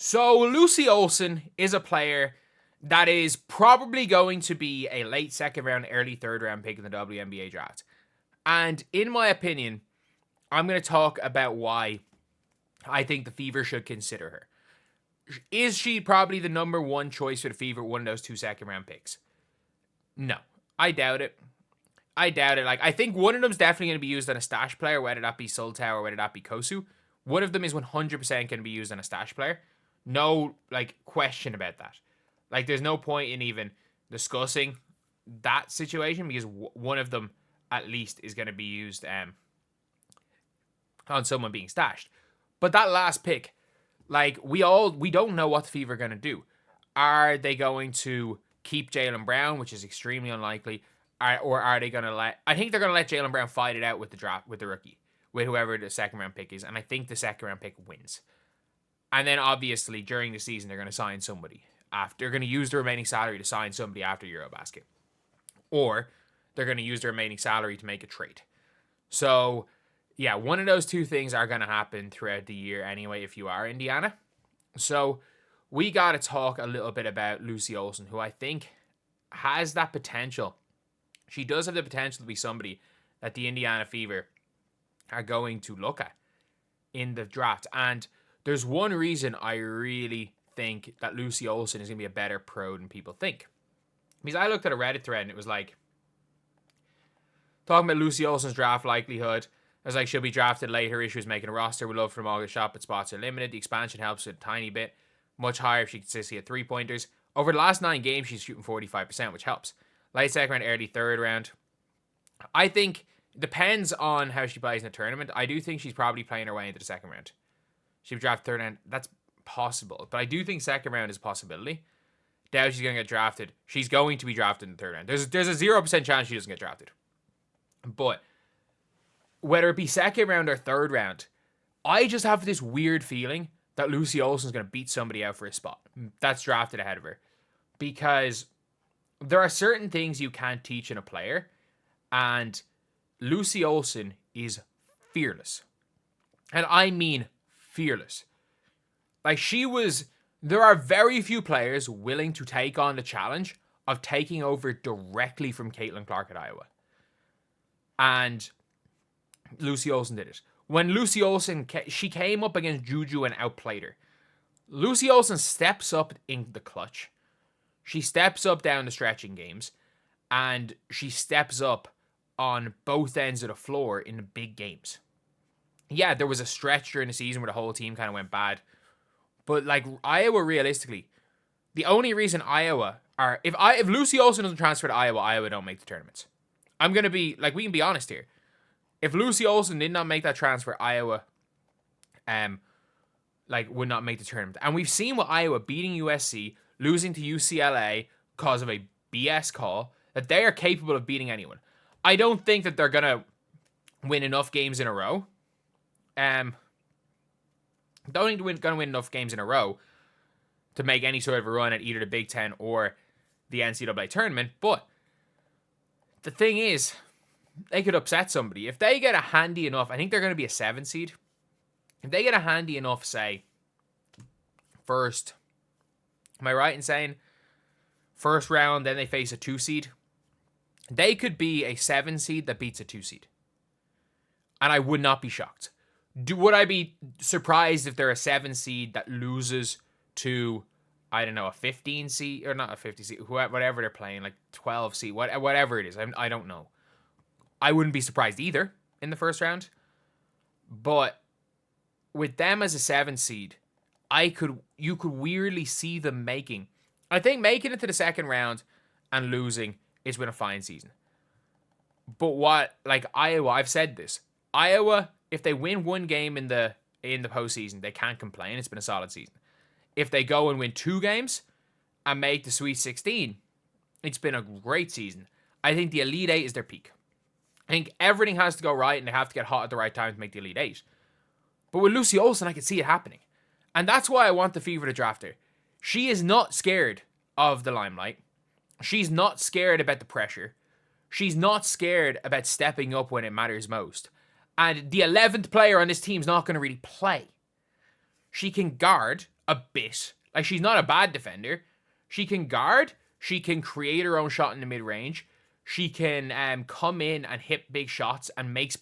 So Lucy Olsen is a player that is probably going to be a late second round, early third round pick in the WNBA draft. And in my opinion, I'm going to talk about why I think the Fever should consider her. Is she probably the number one choice for the Fever, one of those 2 second round picks? No, I doubt it. Like, I think one of them's definitely going to be used on a stash player, whether that be Sultau or whether that be Kosu. One of them is 100% going to be used on a stash player. No, like, question about that. Like, there's no point in even discussing that situation because one of them, at least, is going to be used on someone being stashed. But that last pick, like, we don't know what the Fever are going to do. Are they going to keep Jaylen Brown, which is extremely unlikely, or are they going to I think they're going to let Jaylen Brown fight it out with the draft, with the rookie, with whoever the second round pick is, and I think the second round pick wins. And then obviously during the season they're going to sign somebody. They're going to use the remaining salary to sign somebody after Eurobasket, or they're going to use the remaining salary to make a trade. So yeah, one of those two things are going to happen throughout the year anyway if you are Indiana. So we got to talk a little bit about Lucy Olsen, who I think has that potential. She does have the potential to be somebody that the Indiana Fever are going to look at in the draft. And there's one reason I really think that Lucy Olsen is going to be a better pro than people think. Because I looked at a Reddit thread and it was like, talking about Lucy Olsen's draft likelihood. I was like, she'll be drafted late. Her issue is making a roster. We'd love for them all to shot, but spots are limited. The expansion helps a tiny bit. Much higher if she consistently hit 3-pointers. Over the last 9 games, she's shooting 45%, which helps. Late second round, early third round. I think it depends on how she plays in the tournament. I do think she's probably playing her way into the second round. She'll be drafted third round. That's possible. But I do think second round is a possibility. Doubt she's going to get drafted. She's going to be drafted in the third round. There's a 0% chance she doesn't get drafted. But whether it be second round or third round, I just have this weird feeling that Lucy Olsen's going to beat somebody out for a spot that's drafted ahead of her. Because there are certain things you can't teach in a player, and Lucy Olsen is fearless. And I mean fearless. Like, there are very few players willing to take on the challenge of taking over directly from Caitlin Clark at Iowa. And Lucy Olsen did it. When Lucy Olsen, she came up against Juju and outplayed her. Lucy Olsen steps up in the clutch. She steps up down the stretching games. And she steps up on both ends of the floor in the big games. Yeah, there was a stretch during the season where the whole team kind of went bad. But, like, Iowa, realistically, the only reason Iowa are... If Lucy Olsen doesn't transfer to Iowa, Iowa don't make the tournaments. I'm going to be... Like, we can be honest here. If Lucy Olsen did not make that transfer, Iowa would not make the tournament. And we've seen with Iowa beating USC, losing to UCLA because of a BS call, that they are capable of beating anyone. I don't think that they're going to win enough games in a row. Don't think they're going to win enough games in a row to make any sort of a run at either the Big Ten or the NCAA tournament. But the thing is, they could upset somebody. If they get a handy enough, I think they're going to be a 7 seed. If they get a handy enough, say, first, am I right in saying first round, then they face a 2 seed? They could be a 7 seed that beats a 2 seed. And I would not be shocked. Would I be surprised if they're a 7 seed that loses to, I don't know, a 15 seed, or not a 50 seed, whatever they're playing, like 12 seed, whatever it is. I don't know. I wouldn't be surprised either in the first round. But with them as a 7 seed, you could weirdly see them making. I think making it to the second round and losing is been a fine season. But Iowa, I've said this. Iowa, if they win 1 game in the postseason, they can't complain. It's been a solid season. If they go and win 2 games and make the Sweet 16, it's been a great season. I think the Elite 8 is their peak. I think everything has to go right and they have to get hot at the right time to make the Elite 8. But with Lucy Olsen, I could see it happening. And that's why I want the Fever to draft her. She is not scared of the limelight. She's not scared about the pressure. She's not scared about stepping up when it matters most. And the 11th player on this team is not going to really play. She can guard a bit. Like, she's not a bad defender. She can guard. She can create her own shot in the mid-range. She can come in and hit big shots and makes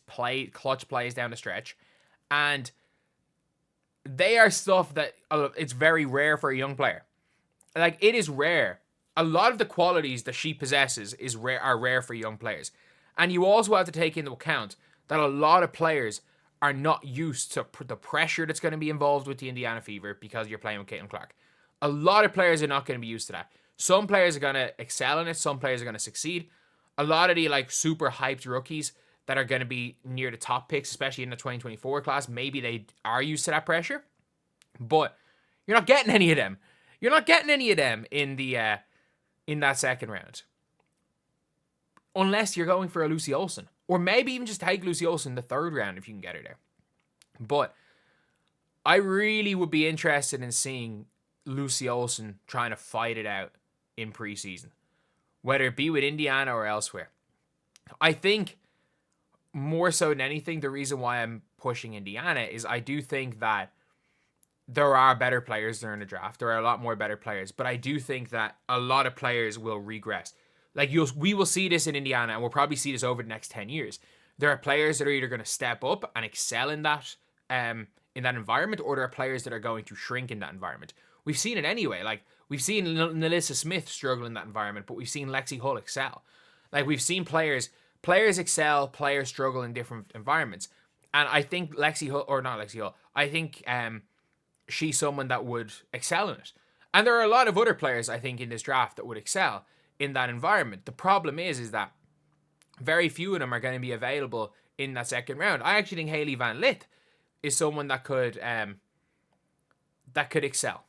clutch plays down the stretch. And they are stuff that it's very rare for a young player. Like, it is rare. A lot of the qualities that she possesses are rare for young players. And you also have to take into account that a lot of players are not used to the pressure that's going to be involved with the Indiana Fever because you're playing with Caitlin Clark. A lot of players are not going to be used to that. Some players are going to excel in it. Some players are going to succeed. A lot of the like super hyped rookies that are going to be near the top picks, especially in the 2024 class, maybe they are used to that pressure. But you're not getting any of them. You're not getting any of them in that second round. Unless you're going for a Lucy Olsen. Or maybe even just take Lucy Olsen in the third round if you can get her there. But I really would be interested in seeing Lucy Olsen trying to fight it out in preseason. Whether it be with Indiana or elsewhere. I think more so than anything, the reason why I'm pushing Indiana is I do think that there are better players during the draft. There are a lot more better players. But I do think that a lot of players will regress. Like, we will see this in Indiana, and we'll probably see this over the next 10 years. There are players that are either going to step up and excel in that environment, or there are players that are going to shrink in that environment. We've seen it anyway. Like, we've seen Nalissa Smith struggle in that environment, but we've seen Lexi Hull excel. Like, we've seen players excel, players struggle in different environments. And I think I think she's someone that would excel in it. And there are a lot of other players, I think, in this draft that would excel in that environment. The problem is that very few of them are going to be available in that second round. I actually think Hailey Van Lith is someone that could excel.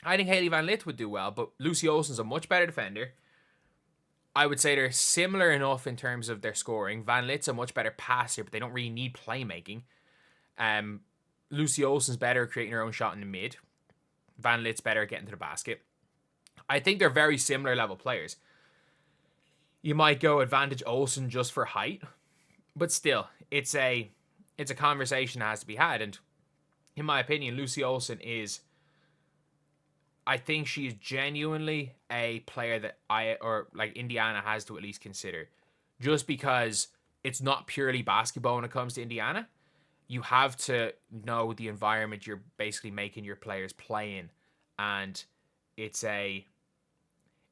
I think Hailey Van Lith would do well, but Lucy Olsen's a much better defender. I would say they're similar enough in terms of their scoring. Van Lit's a much better passer, but they don't really need playmaking. Lucy Olsen's better at creating her own shot in the mid. Van Lit's better at getting to the basket. I think they're very similar level players. You might go advantage Olsen just for height, but still, it's a conversation that has to be had. And in my opinion, Lucy Olsen I think she's genuinely a player that Indiana has to at least consider, just because it's not purely basketball when it comes to Indiana. You have to know the environment you're basically making your players play in, and it's going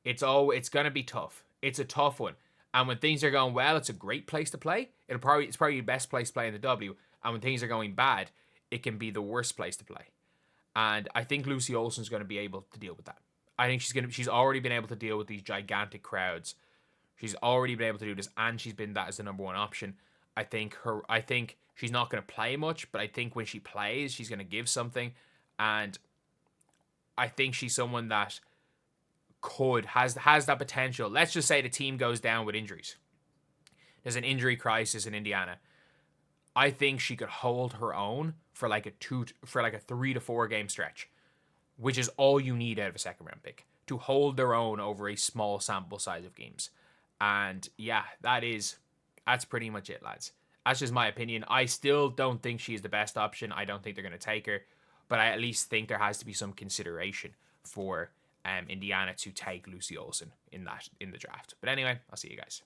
to be tough. It's a tough one. And when things are going well, it's a great place to play. It's probably the best place to play in the W. And when things are going bad, it can be the worst place to play. And I think Lucy Olsen's going to be able to deal with that. I think she's already been able to deal with these gigantic crowds. She's already been able to do this, and she's been that as the number one option. I think she's not going to play much, but I think when she plays, she's going to give something. And I think she's someone that has that potential. Let's just say the team goes down with injuries. There's an injury crisis in Indiana. I think she could hold her own for like a 3 to 4 game stretch, which is all you need out of a second round pick, to hold their own over a small sample size of games. And yeah, that's pretty much it, lads. That's just my opinion. I still don't think she's the best option. I don't think they're going to take her, but I at least think there has to be some consideration for Indiana to take Lucy Olsen in the draft. But anyway, I'll see you guys.